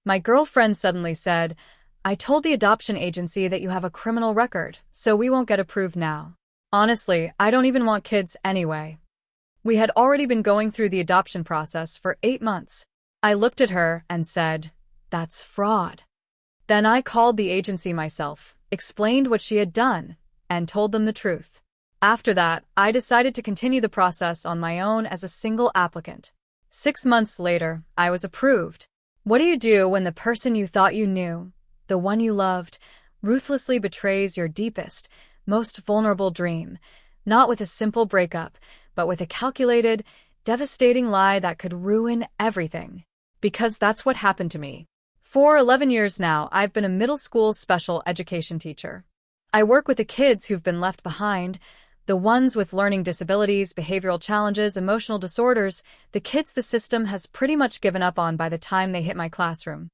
My girlfriend suddenly said, "I told the adoption agency that you have a criminal record, so we won't get approved now." Honestly, I don't even want kids anyway. We had already been going through the adoption process for 8 months. I looked at her and said, "That's fraud." Then I called the agency myself, explained what she had done, and told them the truth. After that, I decided to continue the process on my own as a single applicant. 6 months later, I was approved. What do you do when the person you thought you knew, the one you loved, ruthlessly betrays your deepest, most vulnerable dream? Not with a simple breakup, but with a calculated, devastating lie that could ruin everything. Because that's what happened to me. For 11 years now, I've been a middle school special education teacher. I work with the kids who've been left behind, the ones with learning disabilities, behavioral challenges, emotional disorders, the kids the system has pretty much given up on by the time they hit my classroom.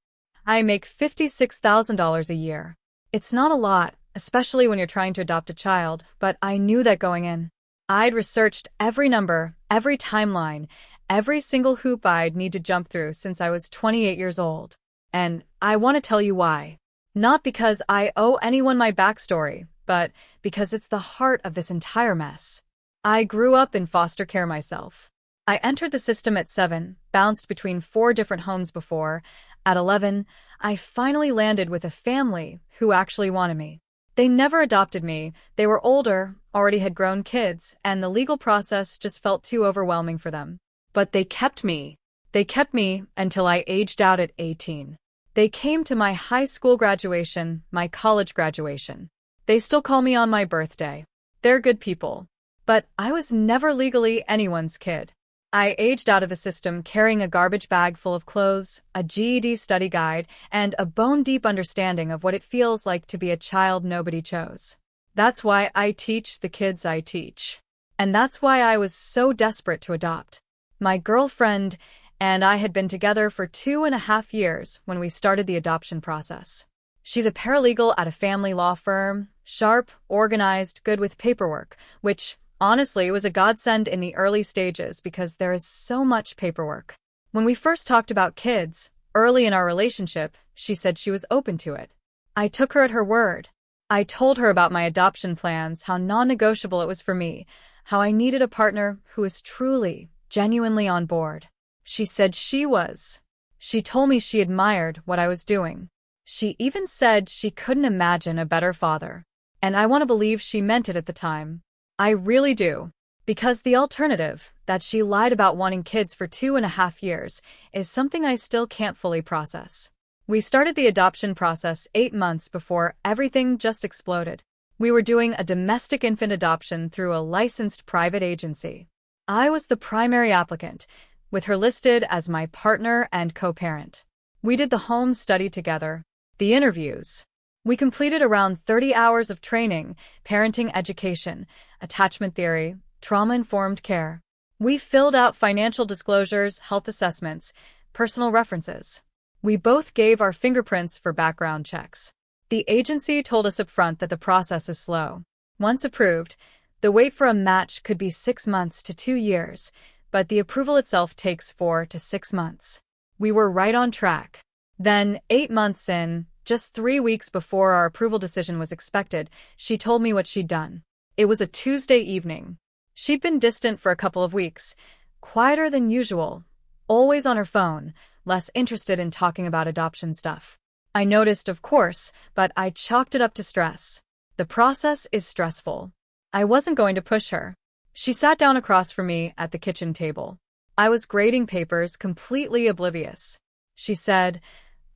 I make $56,000 a year. It's not a lot, especially when you're trying to adopt a child, but I knew that going in. I'd researched every number, every timeline, every single hoop I'd need to jump through since I was 28 years old. And I want to tell you why. Not because I owe anyone my backstory, but because it's the heart of this entire mess. I grew up in foster care myself. I entered the system at 7, bounced between 4 different homes before. At 11, I finally landed with a family who actually wanted me. They never adopted me, they were older, already had grown kids, and the legal process just felt too overwhelming for them. But they kept me. They kept me until I aged out at 18. They came to my high school graduation, my college graduation. They still call me on my birthday. They're good people. But I was never legally anyone's kid. I aged out of the system carrying a garbage bag full of clothes, a GED study guide, and a bone-deep understanding of what it feels like to be a child nobody chose. That's why I teach the kids I teach. And that's why I was so desperate to adopt. My girlfriend and I had been together for 2.5 years when we started the adoption process. She's a paralegal at a family law firm, sharp, organized, good with paperwork, which, honestly, was a godsend in the early stages because there is so much paperwork. When we first talked about kids, early in our relationship, she said she was open to it. I took her at her word. I told her about my adoption plans, how non-negotiable it was for me, how I needed a partner who was truly, genuinely on board. She said she was. She told me she admired what I was doing. She even said she couldn't imagine a better father. And I want to believe she meant it at the time. I really do. Because the alternative, that she lied about wanting kids for 2.5 years, is something I still can't fully process. We started the adoption process 8 months before everything just exploded. We were doing a domestic infant adoption through a licensed private agency. I was the primary applicant, with her listed as my partner and co-parent. We did the home study together, the interviews. We completed around 30 hours of training, parenting education, attachment theory, trauma-informed care. We filled out financial disclosures, health assessments, personal references. We both gave our fingerprints for background checks. The agency told us up front that the process is slow. Once approved, the wait for a match could be 6 months to 2 years, but the approval itself takes 4 to 6 months. We were right on track. Then, 8 months in, just 3 weeks before our approval decision was expected, she told me what she'd done. It was a Tuesday evening. She'd been distant for a couple of weeks, quieter than usual, always on her phone, less interested in talking about adoption stuff. I noticed, of course, but I chalked it up to stress. The process is stressful. I wasn't going to push her. She sat down across from me at the kitchen table. I was grading papers, completely oblivious. She said,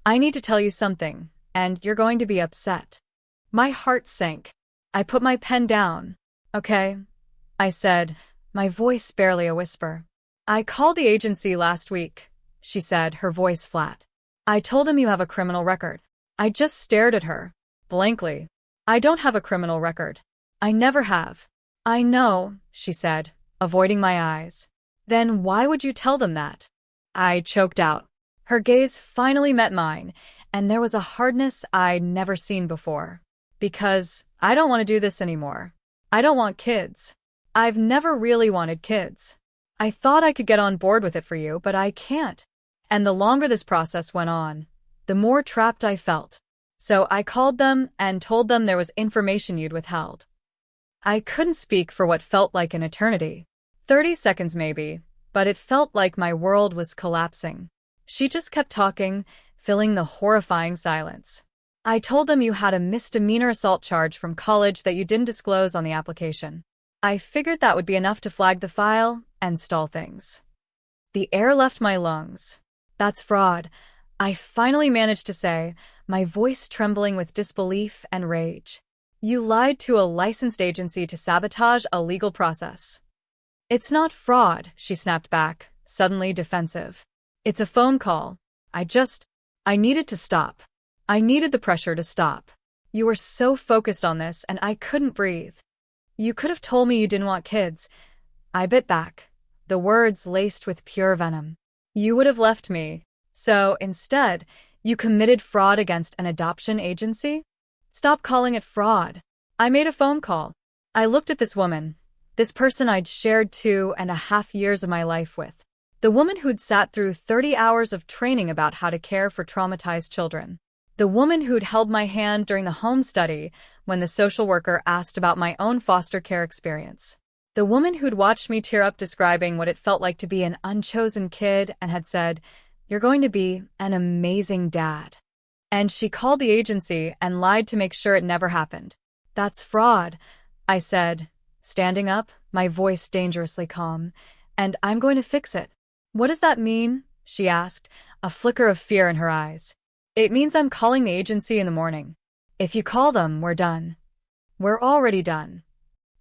"I need to tell you something, and you're going to be upset." My heart sank. I put my pen down. "Okay," I said, my voice barely a whisper. "I called the agency last week," she said, her voice flat. "I told them you have a criminal record." I just stared at her, blankly. "I don't have a criminal record. I never have." "I know," she said, avoiding my eyes. "Then why would you tell them that?" I choked out. Her gaze finally met mine, and there was a hardness I'd never seen before. "Because I don't want to do this anymore. I don't want kids. I've never really wanted kids. I thought I could get on board with it for you, but I can't." And the longer this process went on, the more trapped I felt. So I called them and told them there was information you'd withheld. I couldn't speak for what felt like an eternity. 30 seconds maybe, but it felt like my world was collapsing. She just kept talking, filling the horrifying silence. I told them you had a misdemeanor assault charge from college that you didn't disclose on the application. I figured that would be enough to flag the file and stall things. The air left my lungs. That's fraud, I finally managed to say, my voice trembling with disbelief and rage. You lied to a licensed agency to sabotage a legal process. It's not fraud, she snapped back, suddenly defensive. It's a phone call. I needed to stop. I needed the pressure to stop. You were so focused on this and I couldn't breathe. You could have told me you didn't want kids. I bit back, the words laced with pure venom. You would have left me. So, instead, you committed fraud against an adoption agency? Stop calling it fraud. I made a phone call. I looked at this woman, this person I'd shared 2.5 years of my life with. The woman who'd sat through 30 hours of training about how to care for traumatized children. The woman who'd held my hand during the home study when the social worker asked about my own foster care experience. The woman who'd watched me tear up describing what it felt like to be an unchosen kid and had said, "You're going to be an amazing dad." And she called the agency and lied to make sure it never happened. That's fraud, I said, standing up, my voice dangerously calm, and I'm going to fix it. What does that mean? She asked, a flicker of fear in her eyes. It means I'm calling the agency in the morning. If you call them, we're done. We're already done.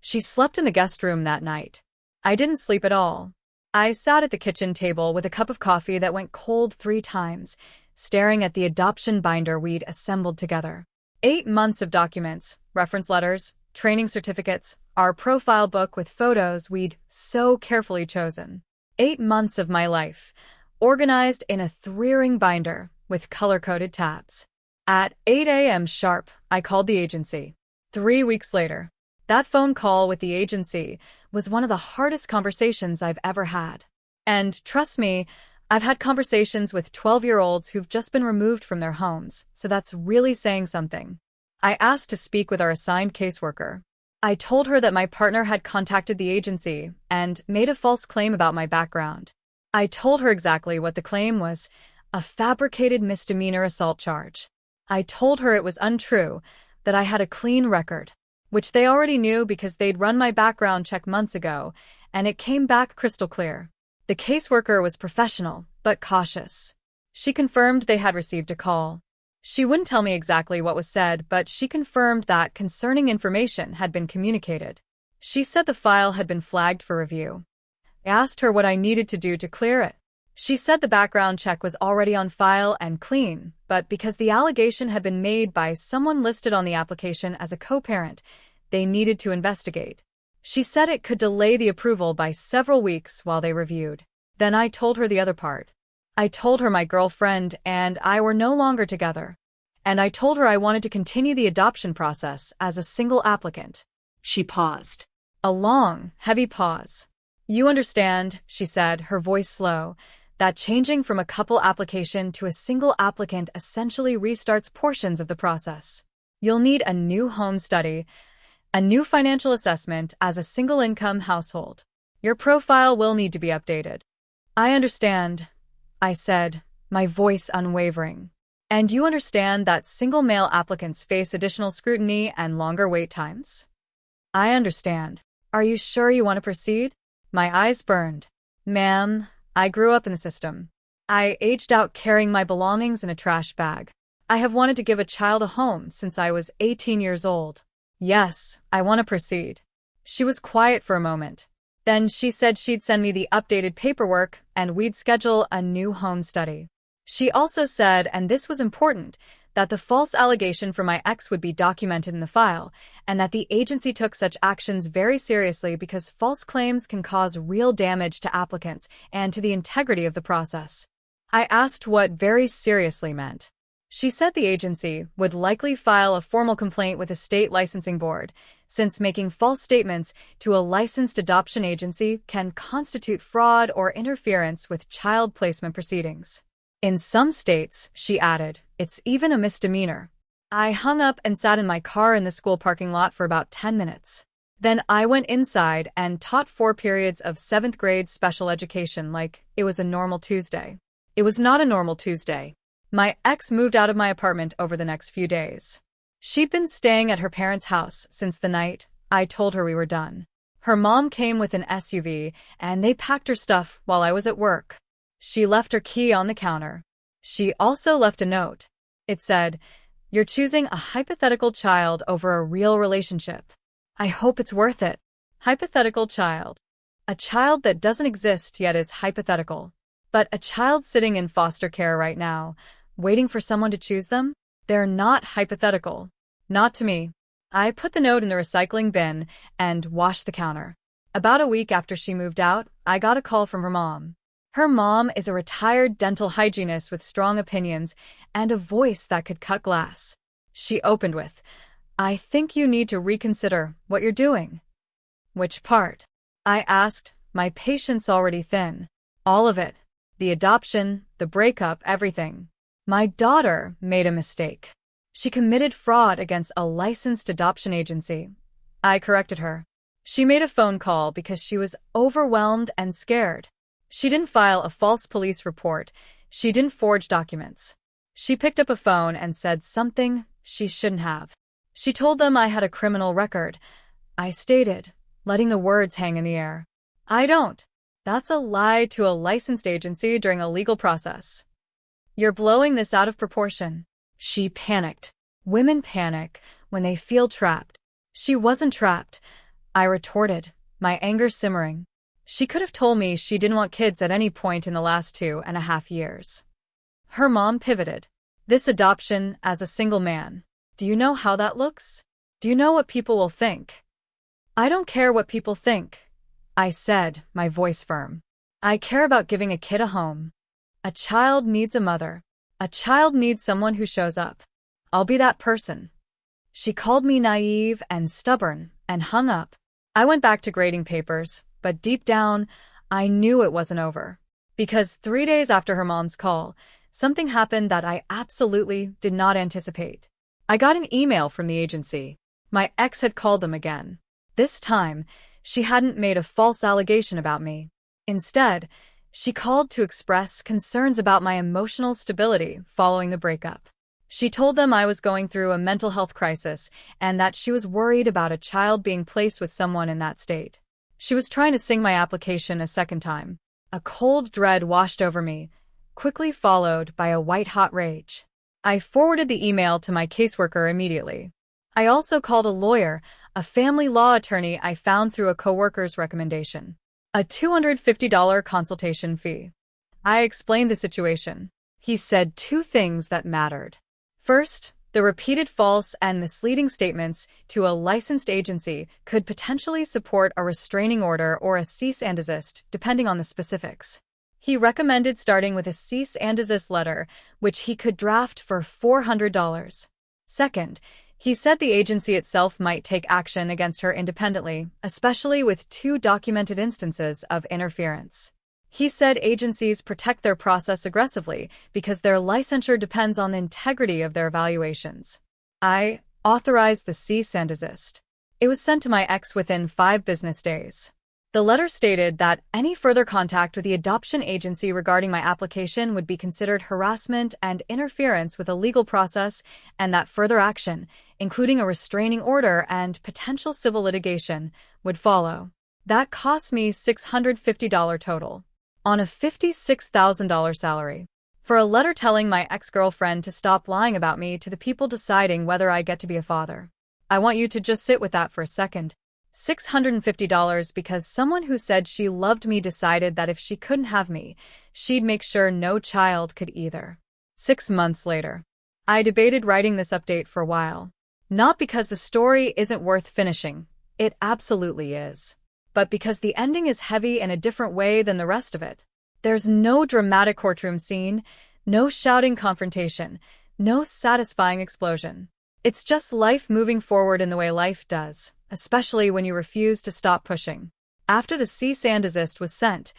She slept in the guest room that night. I didn't sleep at all. I sat at the kitchen table with a cup of coffee that went cold 3 times, staring at the adoption binder we'd assembled together. 8 months of documents, reference letters, training certificates, our profile book with photos we'd so carefully chosen. 8 months of my life, organized in a 3-ring binder with color-coded tabs. At 8 a.m. sharp, I called the agency. 3 weeks later, that phone call with the agency was one of the hardest conversations I've ever had. And trust me, I've had conversations with 12-year-olds who've just been removed from their homes, so that's really saying something. I asked to speak with our assigned caseworker. I told her that my partner had contacted the agency and made a false claim about my background. I told her exactly what the claim was, a fabricated misdemeanor assault charge. I told her it was untrue, that I had a clean record, which they already knew because they'd run my background check months ago, and it came back crystal clear. The caseworker was professional, but cautious. She confirmed they had received a call. She wouldn't tell me exactly what was said, but she confirmed that concerning information had been communicated. She said the file had been flagged for review. I asked her what I needed to do to clear it. She said the background check was already on file and clean, but because the allegation had been made by someone listed on the application as a co-parent, they needed to investigate. She said it could delay the approval by several weeks while they reviewed. Then I told her the other part. I told her my girlfriend and I were no longer together. And I told her I wanted to continue the adoption process as a single applicant. She paused. A long, heavy pause. You understand, she said, her voice slow, that changing from a couple application to a single applicant essentially restarts portions of the process. You'll need a new home study, a new financial assessment as a single-income household. Your profile will need to be updated. I understand, I said, my voice unwavering. And you understand that single male applicants face additional scrutiny and longer wait times? I understand. Are you sure you want to proceed? My eyes burned. Ma'am, I grew up in the system. I aged out carrying my belongings in a trash bag. I have wanted to give a child a home since I was 18 years old. Yes, I want to proceed. She was quiet for a moment. Then she said she'd send me the updated paperwork and we'd schedule a new home study. She also said, and this was important, that the false allegation from my ex would be documented in the file, and that the agency took such actions very seriously because false claims can cause real damage to applicants and to the integrity of the process. I asked what very seriously meant. She said the agency would likely file a formal complaint with the state licensing board, since making false statements to a licensed adoption agency can constitute fraud or interference with child placement proceedings. In some states, she added, it's even a misdemeanor. I hung up and sat in my car in the school parking lot for about 10 minutes. Then I went inside and taught 4 periods of 7th grade special education like it was a normal Tuesday. It was not a normal Tuesday. My ex moved out of my apartment over the next few days. She'd been staying at her parents' house since the night I told her we were done. Her mom came with an SUV, and they packed her stuff while I was at work. She left her key on the counter. She also left a note. It said, "You're choosing a hypothetical child over a real relationship. I hope it's worth it." Hypothetical child. A child that doesn't exist yet is hypothetical. But a child sitting in foster care right now, waiting for someone to choose them, they're not hypothetical. Not to me. I put the note in the recycling bin and washed the counter. About a week after she moved out, I got a call from her mom. Her mom is a retired dental hygienist with strong opinions and a voice that could cut glass. She opened with, "I think you need to reconsider what you're doing." "Which part?" I asked, my patience already thin. "All of it. The adoption, the breakup, everything. My daughter made a mistake. She committed fraud against a licensed adoption agency." I corrected her. "She made a phone call because she was overwhelmed and scared. She didn't file a false police report. She didn't forge documents. She picked up a phone and said something she shouldn't have. She told them I had a criminal record." I stated, letting the words hang in the air. "I don't. That's a lie to a licensed agency during a legal process. You're blowing this out of proportion." She panicked. Women panic when they feel trapped. She wasn't trapped, I retorted, my anger simmering. She could have told me she didn't want kids at any point in the last 2.5 years. Her mom pivoted. "This adoption as a single man. Do you know how that looks? Do you know what people will think?" "I don't care what people think," I said, my voice firm. "I care about giving a kid a home. A child needs a mother. A child needs someone who shows up. I'll be that person." She called me naive and stubborn and hung up. I went back to grading papers, but deep down, I knew it wasn't over. Because 3 days after her mom's call, something happened that I absolutely did not anticipate. I got an email from the agency. My ex had called them again. This time, she hadn't made a false allegation about me. Instead, she called to express concerns about my emotional stability following the breakup. She told them I was going through a mental health crisis and that she was worried about a child being placed with someone in that state. She was trying to sing my application a second time. A cold dread washed over me, quickly followed by a white-hot rage. I forwarded the email to my caseworker immediately. I also called a lawyer, a family law attorney I found through a coworker's recommendation. A $250 consultation fee. I explained the situation. He said 2 things that mattered. First, the repeated false and misleading statements to a licensed agency could potentially support a restraining order or a cease and desist, depending on the specifics. He recommended starting with a cease and desist letter, which he could draft for $400. Second, he said the agency itself might take action against her independently, especially with 2 documented instances of interference. He said agencies protect their process aggressively because their licensure depends on the integrity of their evaluations. I authorized the cease and desist. It was sent to my ex within 5 business days. The letter stated that any further contact with the adoption agency regarding my application would be considered harassment and interference with a legal process, and that further action, including a restraining order and potential civil litigation, would follow. That cost me $650 total, on a $56,000 salary. For a letter telling my ex-girlfriend to stop lying about me to the people deciding whether I get to be a father. I want you to just sit with that for a second. $650 because someone who said she loved me decided that if she couldn't have me, she'd make sure no child could either. 6 months later. I debated writing this update for a while. Not because the story isn't worth finishing. It absolutely is. But because the ending is heavy in a different way than the rest of it. There's no dramatic courtroom scene, no shouting confrontation, no satisfying explosion. It's just life moving forward in the way life does, especially when you refuse to stop pushing. After the cease and desist was sent,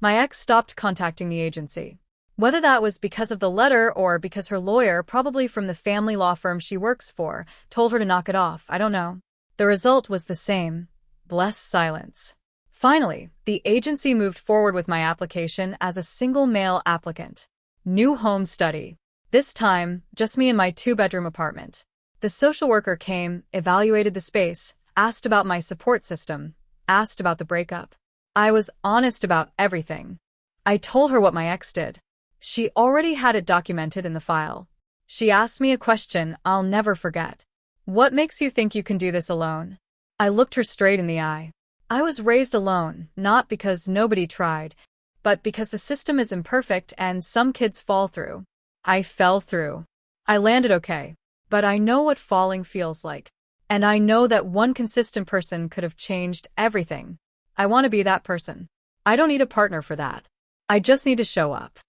my ex stopped contacting the agency. Whether that was because of the letter or because her lawyer, probably from the family law firm she works for, told her to knock it off, I don't know. The result was the same. Bless silence. Finally, the agency moved forward with my application as a single male applicant. New home study. This time, just me in my 2-bedroom apartment. The social worker came, evaluated the space, asked about my support system, asked about the breakup. I was honest about everything. I told her what my ex did. She already had it documented in the file. She asked me a question I'll never forget. What makes you think you can do this alone? I looked her straight in the eye. I was raised alone, not because nobody tried, but because the system is imperfect and some kids fall through. I fell through. I landed okay, but I know what falling feels like. And I know that one consistent person could have changed everything. I want to be that person. I don't need a partner for that. I just need to show up.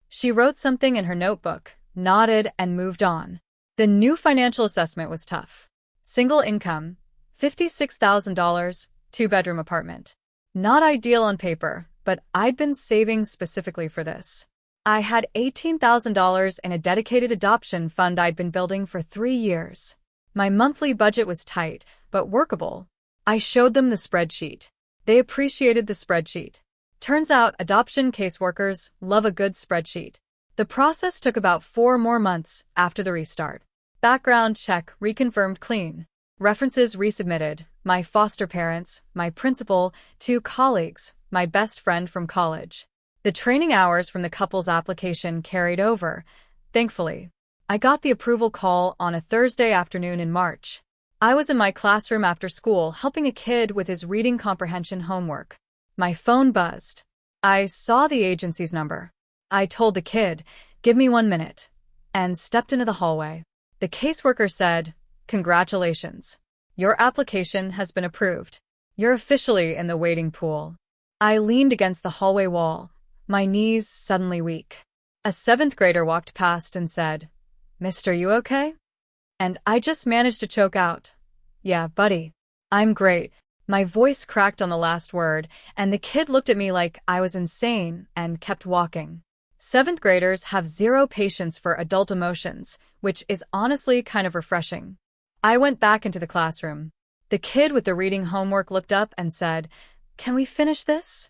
She wrote something in her notebook, nodded, and moved on. The new financial assessment was tough. Single income, $56,000, 2-bedroom apartment. Not ideal on paper, but I'd been saving specifically for this. I had $18,000 in a dedicated adoption fund I'd been building for 3 years. My monthly budget was tight, but workable. I showed them the spreadsheet. They appreciated the spreadsheet. Turns out adoption caseworkers love a good spreadsheet. The process took about 4 more months after the restart. Background check reconfirmed clean. References resubmitted. My foster parents, my principal, 2 colleagues, my best friend from college. The training hours from the couple's application carried over, thankfully. I got the approval call on a Thursday afternoon in March. I was in my classroom after school helping a kid with his reading comprehension homework. My phone buzzed. I saw the agency's number. I told the kid, "Give me 1 minute," and stepped into the hallway. The caseworker said, "Congratulations. Your application has been approved. You're officially in the waiting pool." I leaned against the hallway wall, my knees suddenly weak. A 7th grader walked past and said, "Mister, you okay?" And I just managed to choke out, "Yeah, buddy. I'm great." My voice cracked on the last word, and the kid looked at me like I was insane and kept walking. 7th graders have zero patience for adult emotions, which is honestly kind of refreshing. I went back into the classroom. The kid with the reading homework looked up and said, "Can we finish this?"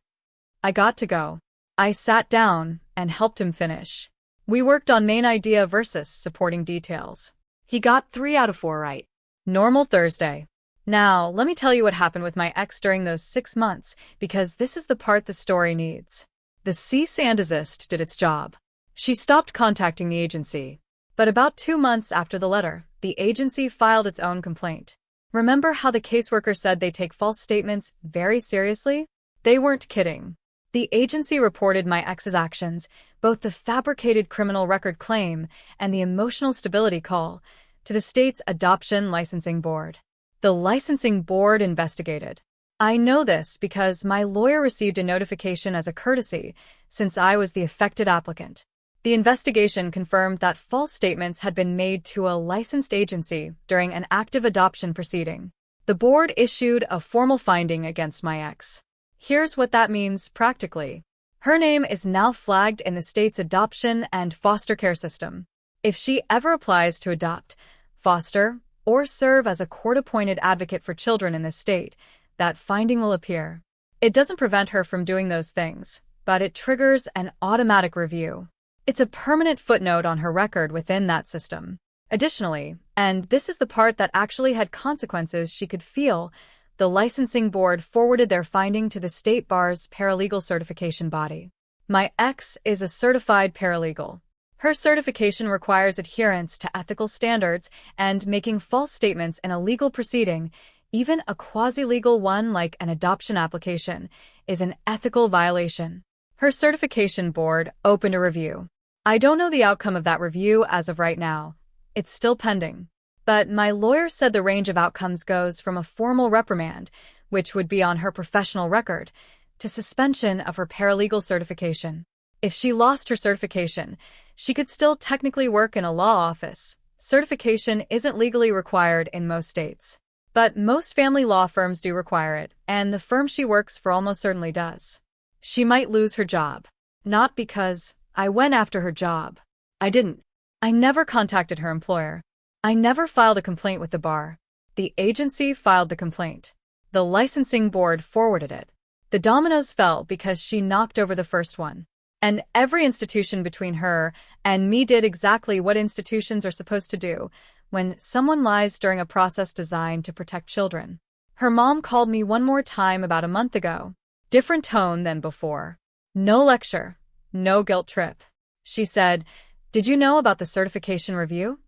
I got to go. I sat down and helped him finish. We worked on main idea versus supporting details. He got 3 out of 4 right. Normal Thursday. Now, let me tell you what happened with my ex during those 6 months, because this is the part the story needs. The cease and desist did its job. She stopped contacting the agency. But about 2 months after the letter, the agency filed its own complaint. Remember how the caseworker said they take false statements very seriously? They weren't kidding. The agency reported my ex's actions, both the fabricated criminal record claim and the emotional stability call, to the state's adoption licensing board. The licensing board investigated. I know this because my lawyer received a notification as a courtesy, since I was the affected applicant. The investigation confirmed that false statements had been made to a licensed agency during an active adoption proceeding. The board issued a formal finding against my ex. Here's what that means practically. Her name is now flagged in the state's adoption and foster care system. If she ever applies to adopt, foster, or serve as a court-appointed advocate for children in this state, that finding will appear. It doesn't prevent her from doing those things, but it triggers an automatic review. It's a permanent footnote on her record within that system. Additionally, and this is the part that actually had consequences she could feel, the licensing board forwarded their finding to the state bar's paralegal certification body. My ex is a certified paralegal. Her certification requires adherence to ethical standards and making false statements in a legal proceeding, even a quasi-legal one like an adoption application, is an ethical violation. Her certification board opened a review. I don't know the outcome of that review as of right now. It's still pending. But my lawyer said the range of outcomes goes from a formal reprimand, which would be on her professional record, to suspension of her paralegal certification. If she lost her certification, she could still technically work in a law office. Certification isn't legally required in most states. But most family law firms do require it, and the firm she works for almost certainly does. She might lose her job. Not because I went after her job. I didn't. I never contacted her employer. I never filed a complaint with the bar. The agency filed the complaint. The licensing board forwarded it. The dominoes fell because she knocked over the first one. And every institution between her and me did exactly what institutions are supposed to do when someone lies during a process designed to protect children. Her mom called me one more time about a month ago. Different tone than before. No lecture. No guilt trip. She said, "Did you know about the certification review?"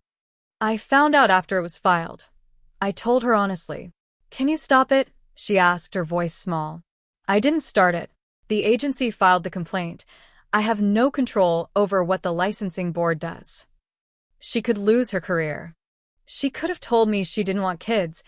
I found out after it was filed. I told her honestly. "Can you stop it?" she asked, her voice small. I didn't start it. The agency filed the complaint. I have no control over what the licensing board does. She could lose her career. She could have told me she didn't want kids.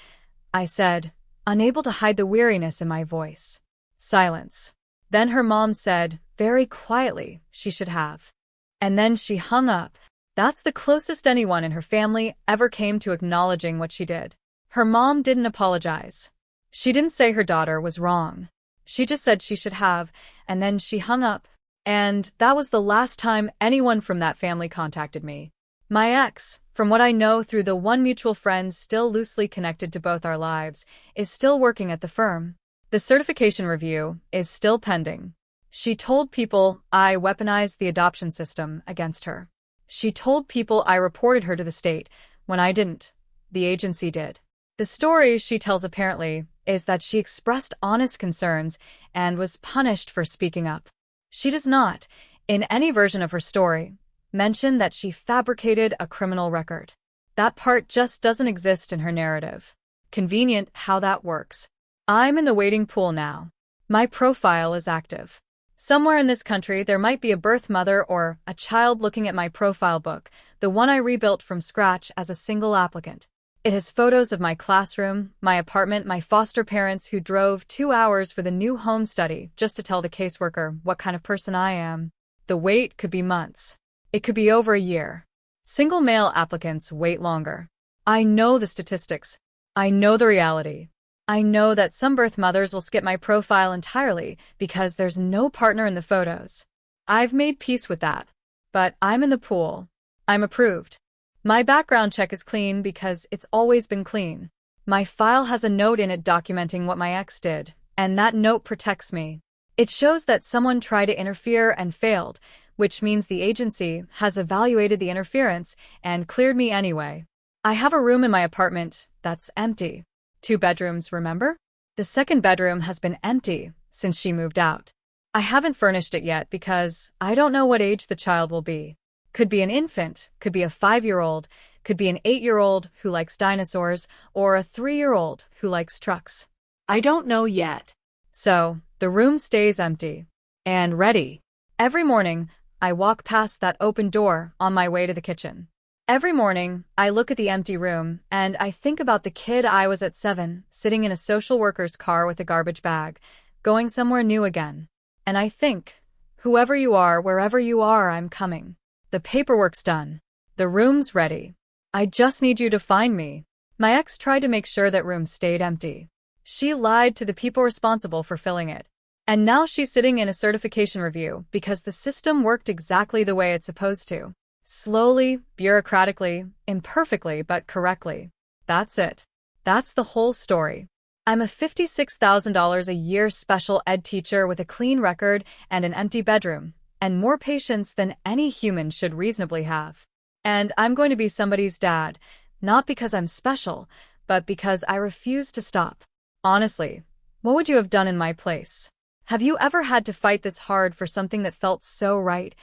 I said, unable to hide the weariness in my voice. Silence. Then her mom said, very quietly, she should have. And then she hung up. That's the closest anyone in her family ever came to acknowledging what she did. Her mom didn't apologize. She didn't say her daughter was wrong. She just said she should have, and then she hung up. And that was the last time anyone from that family contacted me. My ex, from what I know through the one mutual friend still loosely connected to both our lives, is still working at the firm. The certification review is still pending. She told people I weaponized the adoption system against her. She told people I reported her to the state when I didn't. The agency did. The story she tells apparently is that she expressed honest concerns and was punished for speaking up. She does not, in any version of her story, mention that she fabricated a criminal record. That part just doesn't exist in her narrative. Convenient how that works. I'm in the waiting pool now. My profile is active. Somewhere in this country there might be a birth mother or a child looking at my profile book, the one I rebuilt from scratch as a single applicant. It has photos of my classroom, my apartment, my foster parents who drove 2 hours for the new home study just to tell the caseworker what kind of person I am. The wait could be months. It could be over a year. Single male applicants wait longer. I know the statistics. I know the reality. I know that some birth mothers will skip my profile entirely because there's no partner in the photos. I've made peace with that. But I'm in the pool. I'm approved. My background check is clean because it's always been clean. My file has a note in it documenting what my ex did, and that note protects me. It shows that someone tried to interfere and failed, which means the agency has evaluated the interference and cleared me anyway. I have a room in my apartment that's empty. 2 bedrooms, remember? The second bedroom has been empty since she moved out. I haven't furnished it yet because I don't know what age the child will be. Could be an infant, could be a 5-year-old, could be an 8-year-old who likes dinosaurs, or a 3-year-old who likes trucks. I don't know yet. So, the room stays empty. And ready. Every morning, I walk past that open door on my way to the kitchen. Every morning, I look at the empty room, and I think about the kid I was at 7, sitting in a social worker's car with a garbage bag, going somewhere new again. And I think, whoever you are, wherever you are, I'm coming. The paperwork's done. The room's ready. I just need you to find me. My ex tried to make sure that room stayed empty. She lied to the people responsible for filling it. And now she's sitting in a certification review because the system worked exactly the way it's supposed to. Slowly, bureaucratically, imperfectly, but correctly. That's it. That's the whole story. I'm a $56,000 a year special ed teacher with a clean record and an empty bedroom, and more patience than any human should reasonably have. And I'm going to be somebody's dad, not because I'm special, but because I refuse to stop. Honestly, what would you have done in my place? Have you ever had to fight this hard for something that felt so right,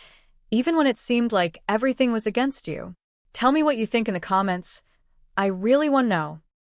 even when it seemed like everything was against you? Tell me what you think in the comments. I really want to know.